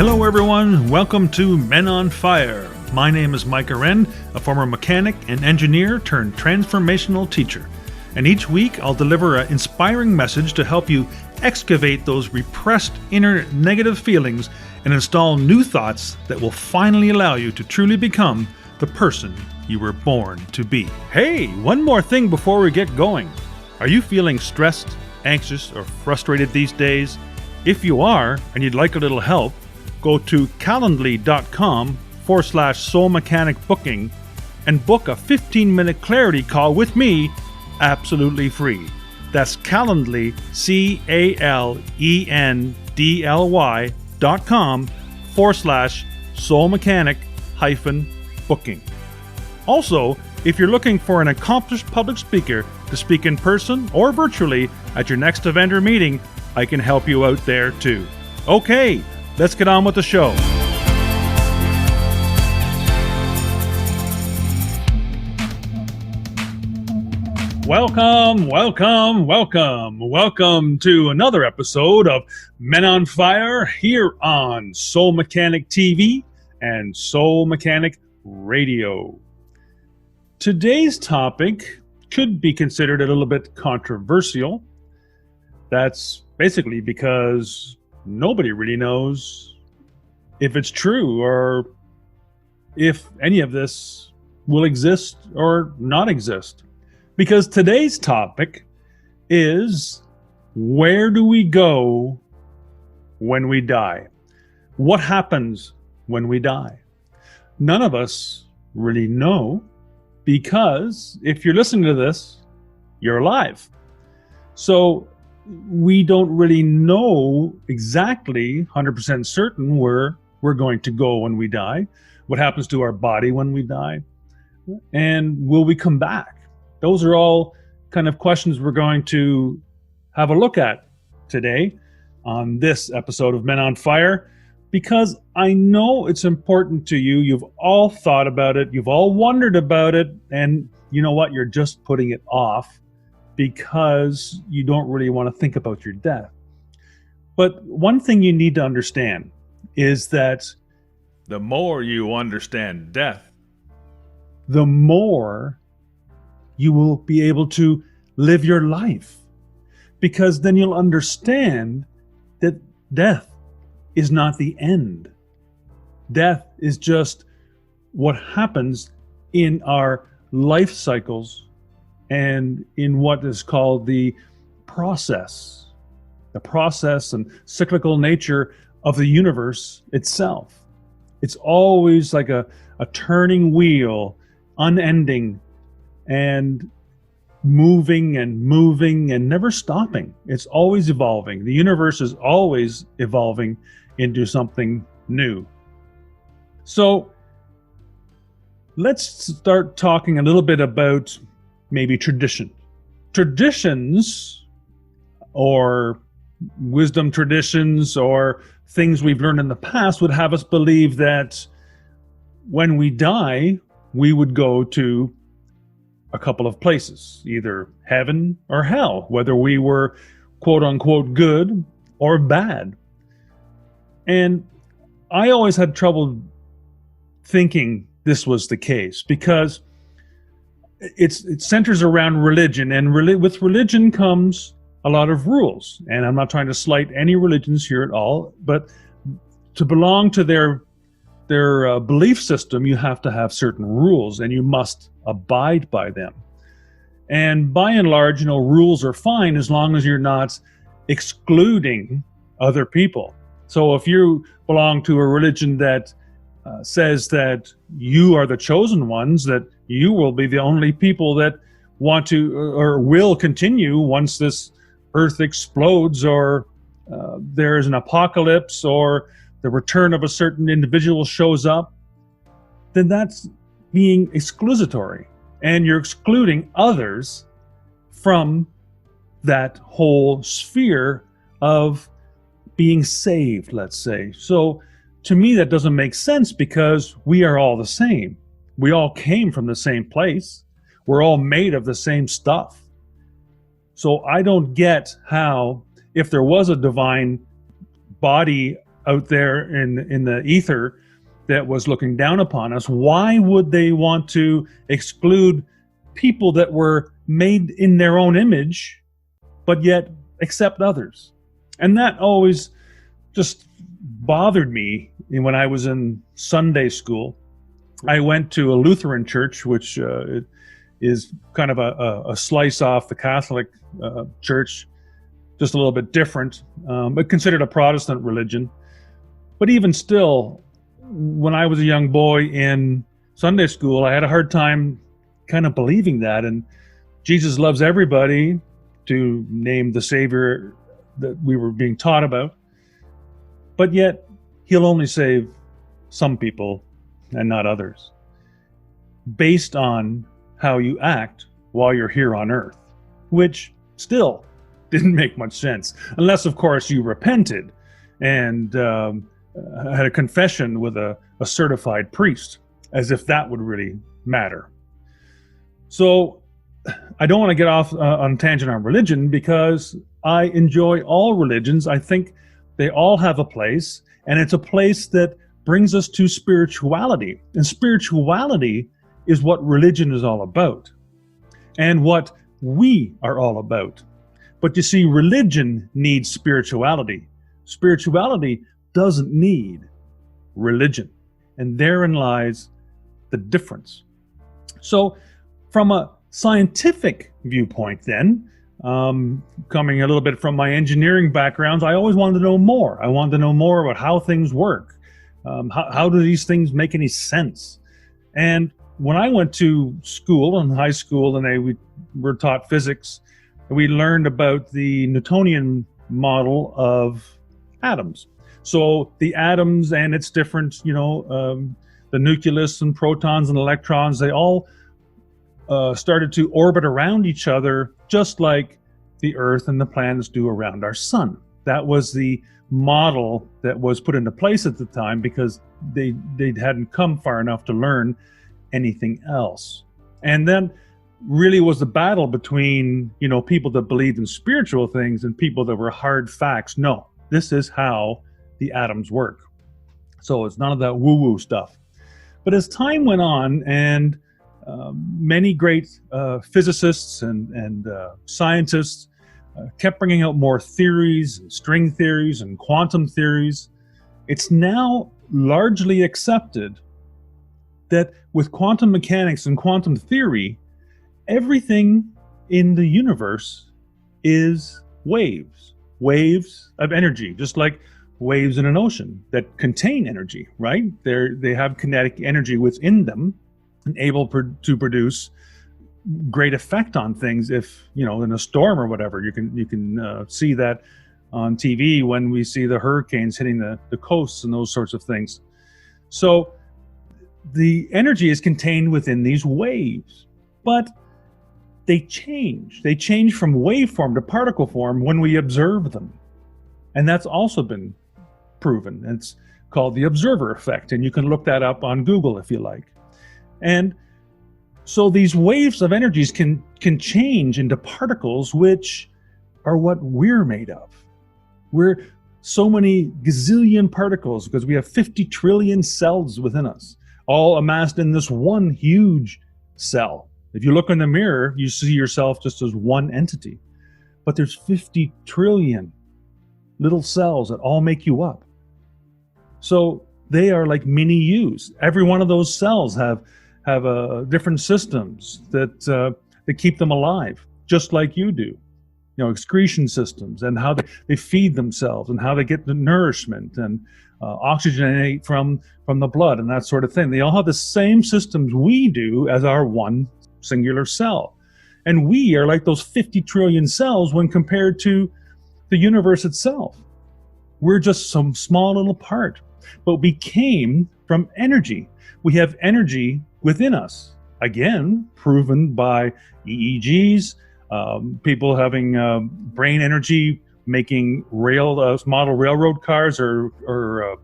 Hello everyone, welcome to Men on Fire. My name is Mike Aren, a former mechanic and engineer turned transformational teacher. And each week I'll deliver an inspiring message to help you excavate those repressed inner negative feelings and install new thoughts that will finally allow you to truly become the person you were born to be. Hey, one more thing before we get going. Are you feeling stressed, anxious, or frustrated these days? If you are, and you'd like a little help, go to calendly.com/soul mechanic booking and book a 15-minute clarity call with me absolutely free. That's Calendly, CALENDLY.com/soul mechanic booking. Also, if you're looking for an accomplished public speaker to speak in person or virtually at your next event or meeting, I can help you out there too. Okay, let's get on with the show. Welcome to another episode of Men on Fire here on Soul Mechanic TV and Soul Mechanic Radio. Today's topic could be considered a little bit controversial. That's basically because nobody really knows if it's true or if any of this will exist or not exist. Because today's topic is, where do we go when we die? What happens when we die? None of us really know, because if you're listening to this, you're alive. So we don't really know exactly 100% certain where we're going to go when we die, what happens to our body when we die, and will we come back? Those are all kind of questions we're going to have a look at today on this episode of Men on Fire, because I know it's important to you. You've all thought about it. You've all wondered about it. And you know what? You're just putting it off because you don't really want to think about your death. But one thing you need to understand is that the more you understand death, the more you will be able to live your life. Because then you'll understand that death is not the end. Death is just what happens in our life cycles and in what is called the process and cyclical nature of the universe itself. It's always like a turning wheel, unending and moving and never stopping. It's always evolving. The universe is always evolving into something new. So let's start talking a little bit about maybe tradition. Traditions, or wisdom traditions, or things we've learned in the past would have us believe that when we die, we would go to a couple of places, either heaven or hell, whether we were quote unquote good or bad. And I always had trouble thinking this was the case, because it centers around religion, and with religion comes a lot of rules. And I'm not trying to slight any religions here at all, but to belong to their belief system, you have to have certain rules, and you must abide by them. And by and large, rules are fine as long as you're not excluding other people. So if you belong to a religion that says that you are the chosen ones, that you will be the only people that want to or will continue once this earth explodes, or there is an apocalypse, or the return of a certain individual shows up, then that's being exclusatory, and you're excluding others from that whole sphere of being saved, let's say. So to me, that doesn't make sense, because we are all the same. We all came from the same place. We're all made of the same stuff. So I don't get how, if there was a divine body out there in the ether that was looking down upon us, why would they want to exclude people that were made in their own image, but yet accept others? And that always just bothered me when I was in Sunday school. I went to a Lutheran church, which is kind of a slice off the Catholic church, just a little bit different, but considered a Protestant religion. But even still, when I was a young boy in Sunday school, I had a hard time kind of believing that. And Jesus loves everybody, to name the Savior that we were being taught about. But yet, he'll only save some people and not others, based on how you act while you're here on earth, which still didn't make much sense, unless, of course, you repented and had a confession with a certified priest, as if that would really matter. So I don't want to get off on a tangent on religion, because I enjoy all religions. I think they all have a place, and it's a place that brings us to spirituality. And spirituality is what religion is all about, and what we are all about. But you see, religion needs spirituality. Spirituality doesn't need religion. And therein lies the difference. So from a scientific viewpoint then, coming a little bit from my engineering backgrounds, I always wanted to know more. I wanted to know more about how things work. How do these things make any sense? And when I went to school, in high school, and we were taught physics, we learned about the Newtonian model of atoms. So the atoms and its different, the nucleus and protons and electrons, they all started to orbit around each other, just like the Earth and the planets do around our sun. That was the model that was put into place at the time, because they hadn't come far enough to learn anything else. And then really was the battle between, people that believed in spiritual things and people that were hard facts. No, this is how the atoms work. So it's none of that woo-woo stuff. But as time went on, and many great physicists and scientists kept bringing out more theories, and string theories and quantum theories, it's now largely accepted that with quantum mechanics and quantum theory, everything in the universe is waves of energy, just like waves in an ocean that contain energy, right? They have kinetic energy within them and able to produce great effect on things. If, in a storm or whatever, you can see that on TV when we see the hurricanes hitting the coasts and those sorts of things. So the energy is contained within these waves, but they change. They change from waveform to particle form when we observe them. And that's also been proven. It's called the observer effect, and you can look that up on Google if you like. And so these waves of energies can change into particles, which are what we're made of. We're so many gazillion particles because we have 50 trillion cells within us, all amassed in this one huge cell. If you look in the mirror, you see yourself just as one entity. But there's 50 trillion little cells that all make you up. So they are like mini yous. Every one of those cells have different systems that keep them alive, just like you do. Excretion systems, and how they feed themselves, and how they get the nourishment and oxygenate from the blood and that sort of thing. They all have the same systems we do as our one singular cell. And we are like those 50 trillion cells when compared to the universe itself. We're just some small little part, but we came from energy. We have energy within us. Again, proven by EEGs, people having brain energy, making model railroad cars or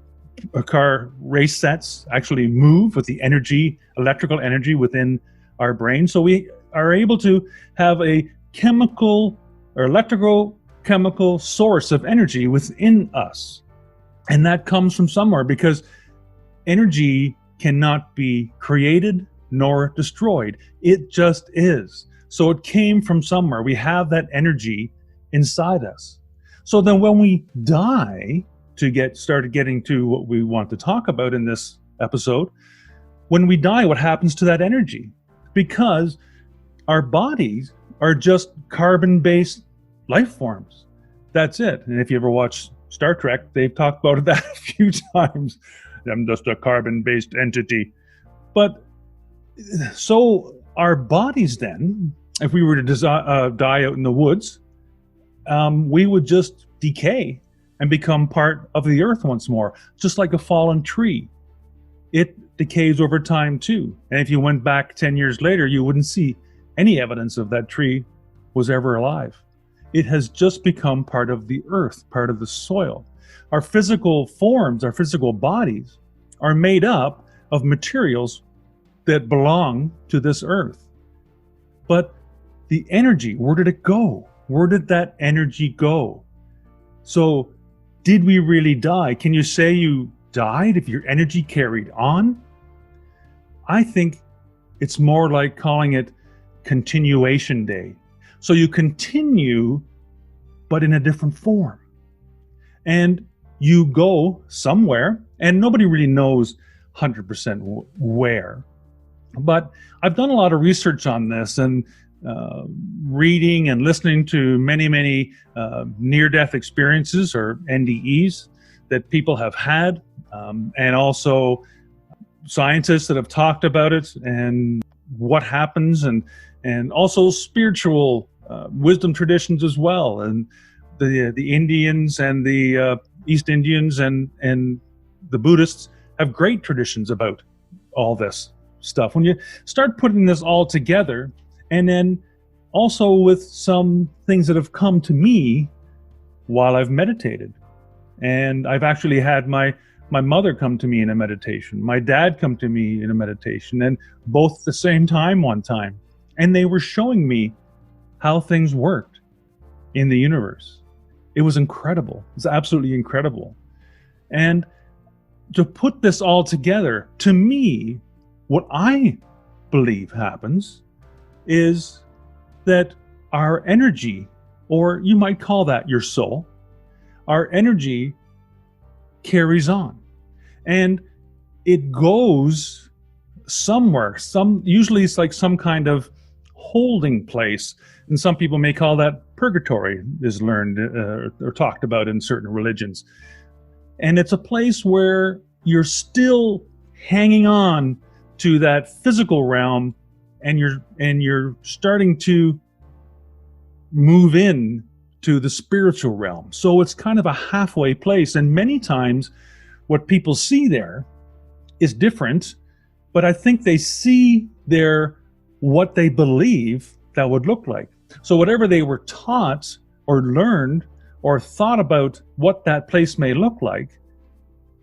car race sets actually move with the energy, electrical energy within our brain. So we are able to have a chemical or electrical chemical source of energy within us. And that comes from somewhere, because energy cannot be created nor destroyed. It just is. So it came from somewhere. We have that energy inside us. So then when we die, to get started getting to what we want to talk about in this episode, when we die, what happens to that energy? Because our bodies are just carbon-based life forms. That's it. And if you ever watch Star Trek, they've talked about that a few times. I'm just a carbon-based entity. But so our bodies then, if we were to die out in the woods, we would just decay and become part of the earth once more, just like a fallen tree. It decays over time too. And if you went back 10 years later, you wouldn't see any evidence of that tree was ever alive. It has just become part of the earth, part of the soil. Our physical forms, our physical bodies, are made up of materials that belong to this earth. But the energy, where did it go? Where did that energy go? So, did we really die? Can you say you died if your energy carried on? I think it's more like calling it continuation day. So you continue, but in a different form. And you go somewhere, and nobody really knows 100% where. But I've done a lot of research on this, and reading and listening to many near-death experiences, or NDEs, that people have had, and also scientists that have talked about it and what happens, and also spiritual wisdom traditions as well, and the Indians and the East Indians and the Buddhists have great traditions about all this stuff. When you start putting this all together, and then also with some things that have come to me while I've meditated. And I've actually had my mother come to me in a meditation, my dad come to me in a meditation, and both at the same time one time. And they were showing me how things worked in the universe. It was incredible. It was absolutely incredible. And to put this all together, to me, what I believe happens is that our energy, or you might call that your soul, our energy carries on. And it goes somewhere. Usually it's like some kind of holding place. And some people may call that purgatory, is learned or talked about in certain religions. And it's a place where you're still hanging on to that physical realm, and you're starting to move in to the spiritual realm. So it's kind of a halfway place. And many times what people see there is different, but I think they see there what they believe that would look like. So whatever they were taught or learned or thought about what that place may look like,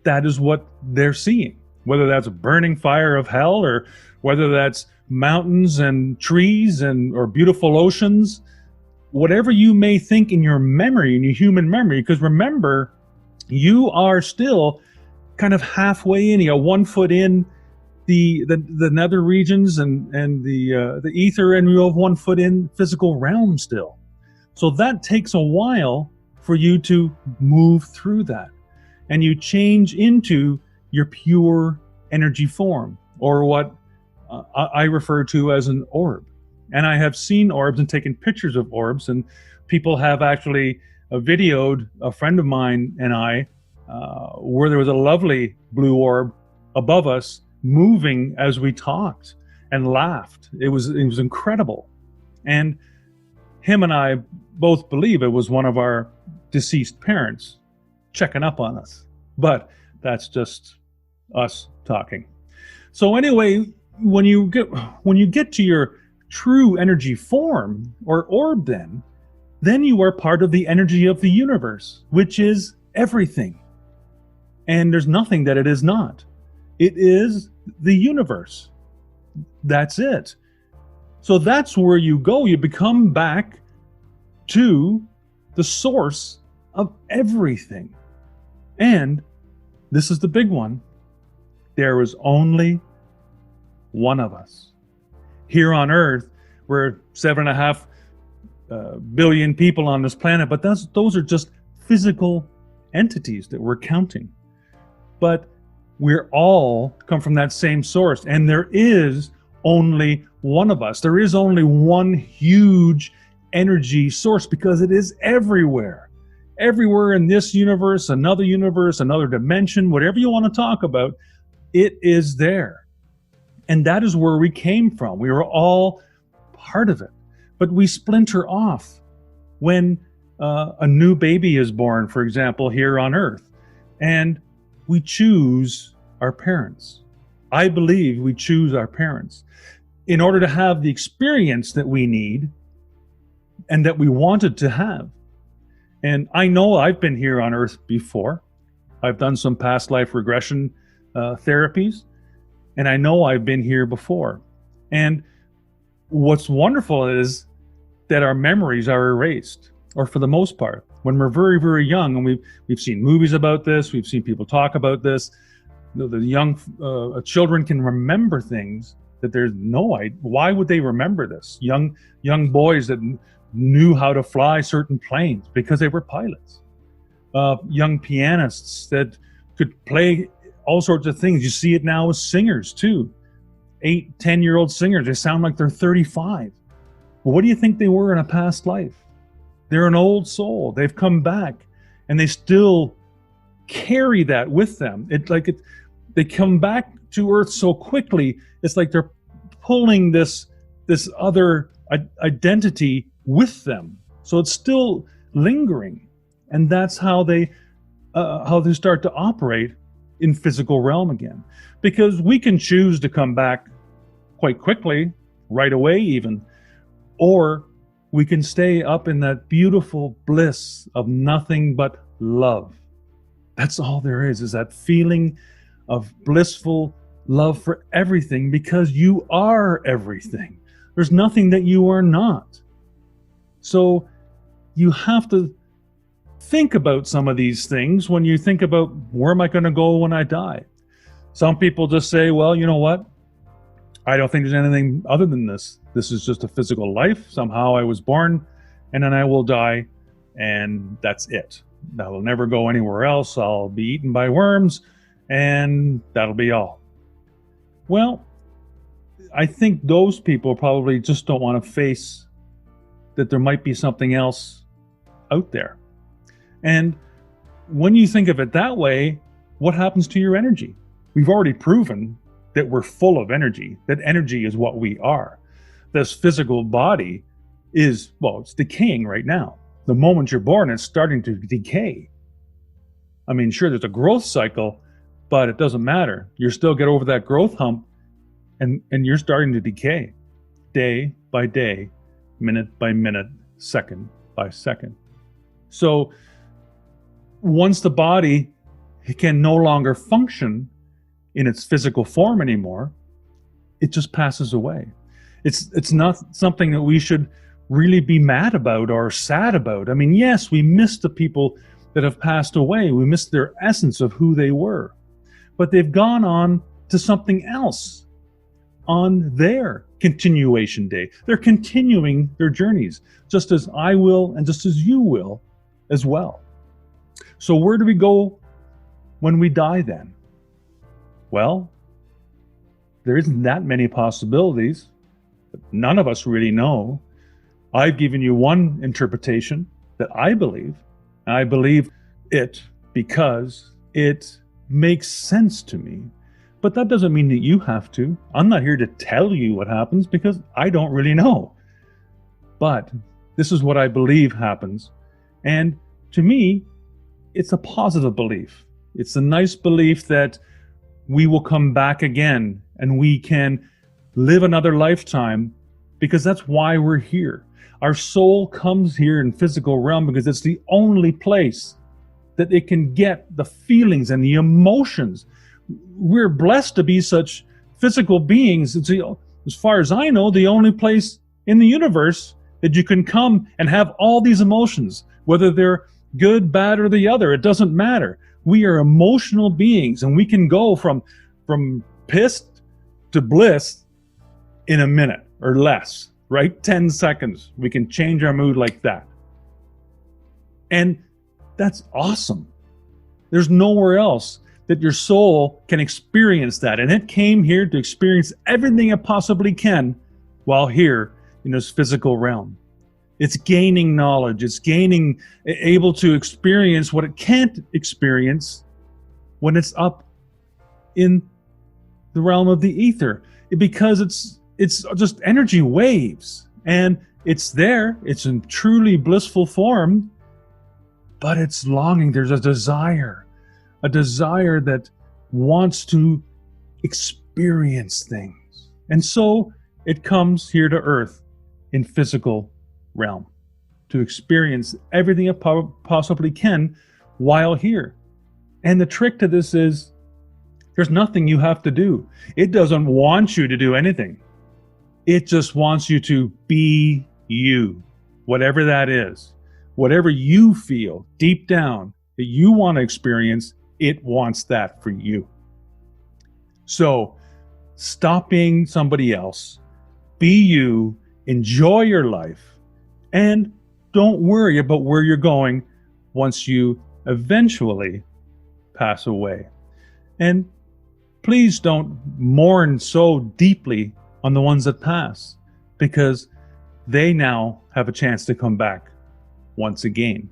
that is what they're seeing. Whether that's a burning fire of hell, or whether that's mountains and trees or beautiful oceans, whatever you may think in your memory, in your human memory, because remember, you are still kind of halfway in, 1 foot in the nether regions and the ether, and you have 1 foot in physical realm still. So that takes a while for you to move through that, and you change into your pure energy form, or what I refer to as an orb. And I have seen orbs and taken pictures of orbs, and people have actually videoed a friend of mine and I where there was a lovely blue orb above us moving as we talked and laughed. It was incredible. And him and I both believe it was one of our deceased parents checking up on us. But that's just us talking. So anyway, when you get to your true energy form or orb, then you are part of the energy of the universe, which is everything. And there's nothing that it is not. It is the universe. That's it. So that's where you go. You become back to the source of everything. And This is the big one. There is only one of us. Here on Earth, we're 7.5 billion people on this planet, but those are just physical entities that we're counting. But we're all come from that same source, and there is only one of us. There is only one huge energy source, because it is everywhere. Everywhere in this universe, another dimension, whatever you want to talk about, it is there. And that is where we came from. We were all part of it. But we splinter off when a new baby is born, for example, here on Earth. And we choose our parents. I believe we choose our parents in order to have the experience that we need and that we wanted to have. And I know I've been here on Earth before. I've done some past life regression therapies, and I know I've been here before. And what's wonderful is that our memories are erased, or for the most part. When we're very, very young, and we've seen movies about this, we've seen people talk about this, the young children can remember things that there's no idea. Why would they remember this? Young boys that knew how to fly certain planes because they were pilots. Young pianists that could play all sorts of things. You see it now with singers too. 8, 10-year-old singers, they sound like they're 35. Well, what do you think they were in a past life? They're an old soul. They've come back, and they still carry that with them. They come back to Earth so quickly. It's like they're pulling this other identity with them. So it's still lingering, and that's how they start to operate in physical realm again. Because we can choose to come back quite quickly, right away even, or we can stay up in that beautiful bliss of nothing but love. That's all there is that feeling of blissful love for everything, because you are everything. There's nothing that you are not. So you have to think about some of these things when you think about, where am I going to go when I die? Some people just say, well, you know what? I don't think there's anything other than this. This is just a physical life. Somehow I was born, and then I will die, and that's it. I will never go anywhere else. I'll be eaten by worms, and that'll be all. Well, I think those people probably just don't want to face that there might be something else out there. And when you think of it that way, what happens to your energy? We've already proven that we're full of energy, that energy is what we are. This physical body is, well, it's decaying right now. The moment you're born, it's starting to decay. I mean, sure, there's a growth cycle, but it doesn't matter. You still get over that growth hump, and you're starting to decay day by day, minute by minute, second by second. So once the body can no longer function in its physical form anymore, it just passes away. It's not something that we should really be mad about or sad about. I mean, yes, we miss the people that have passed away. We miss their essence of who they were. But they've gone on to something else on their continuation day. They're continuing their journeys, just as I will and just as you will as well. So where do we go when we die then? Well, there isn't that many possibilities, but none of us really know. I've given you one interpretation that I believe, and I believe it because it makes sense to me. But that doesn't mean that you have to. I'm not here to tell you what happens because I don't really know. But this is what I believe happens. And to me, it's a positive belief. It's a nice belief that we will come back again and we can live another lifetime, because that's why we're here. Our soul comes here in physical realm because it's the only place that it can get the feelings and the emotions. We're blessed to be such physical beings. It's, as far as I know, the only place in the universe that you can come and have all these emotions, whether they're good, bad, or the other. It doesn't matter. We are emotional beings, and we can go from pissed to bliss in a minute or less, right? 10 seconds. We can change our mood like that. And that's awesome. There's nowhere else that your soul can experience that. And it came here to experience everything it possibly can while here in this physical realm. It's gaining knowledge. It's able to experience what it can't experience when it's up in the realm of the ether, because it's just energy waves, and it's there. It's in truly blissful form, but it's longing. There's a desire that wants to experience things. And so it comes here to earth in physical realm to experience everything it possibly can while here. And the trick to this is there's nothing you have to do. It doesn't want you to do anything. It just wants you to be you, whatever that is. Whatever you feel deep down that you want to experience, it wants that for you. So stop being somebody else. Be you. Enjoy your life. And don't worry about where you're going once you eventually pass away. And please don't mourn so deeply on the ones that pass, because they now have a chance to come back once again.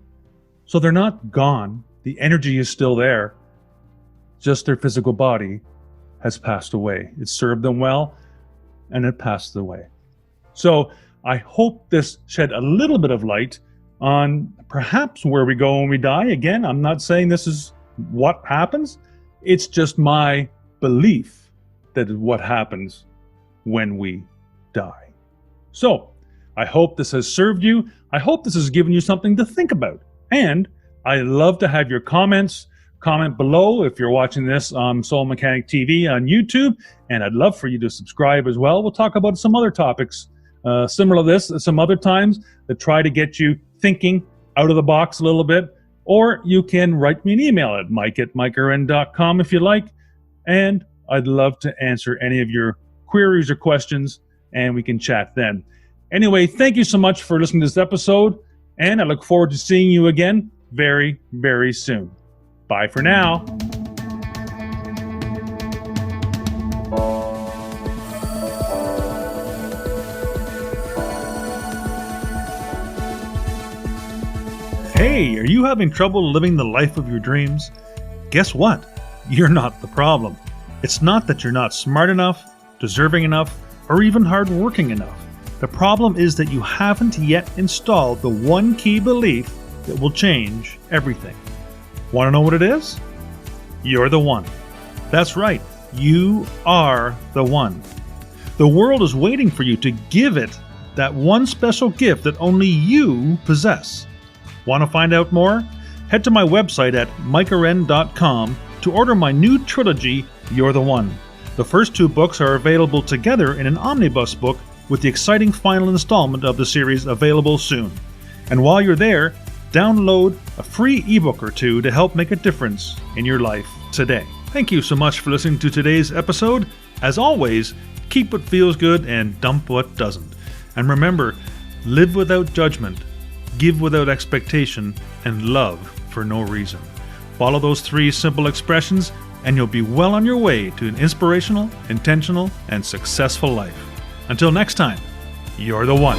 So they're not gone. The energy is still there. Just their physical body has passed away. It served them well, and it passed away. So I hope this shed a little bit of light on perhaps where we go when we die. Again, I'm not saying this is what happens. It's just my belief that is what happens when we die. So I hope this has served you. I hope this has given you something to think about. And I love to have your comments. Comment below if you're watching this on Soul Mechanic TV on YouTube. And I'd love for you to subscribe as well. We'll talk about some other topics similar to this some other times that try to get you thinking out of the box a little bit. Or you can write me an email at mike@mikearend.com if you like. And I'd love to answer any of your queries or questions, and we can chat then. Anyway, thank you so much for listening to this episode, and I look forward to seeing you again very, very soon. Bye for now. Hey, are you having trouble living the life of your dreams? Guess what? You're not the problem. It's not that you're not smart enough, deserving enough, or even hardworking enough. The problem is that you haven't yet installed the one key belief that will change everything. Want to know what it is? You're the one. That's right. You are the one. The world is waiting for you to give it that one special gift that only you possess. Want to find out more? Head to my website at mikearend.com to order my new trilogy, You're the One. The first two books are available together in an omnibus book, with the exciting final installment of the series available soon. And while you're there, download a free ebook or two to help make a difference in your life today. Thank you so much for listening to today's episode. As always, keep what feels good and dump what doesn't. And remember, live without judgment, give without expectation, and love for no reason. Follow those three simple expressions, and you'll be well on your way to an inspirational, intentional, and successful life. Until next time, you're the one.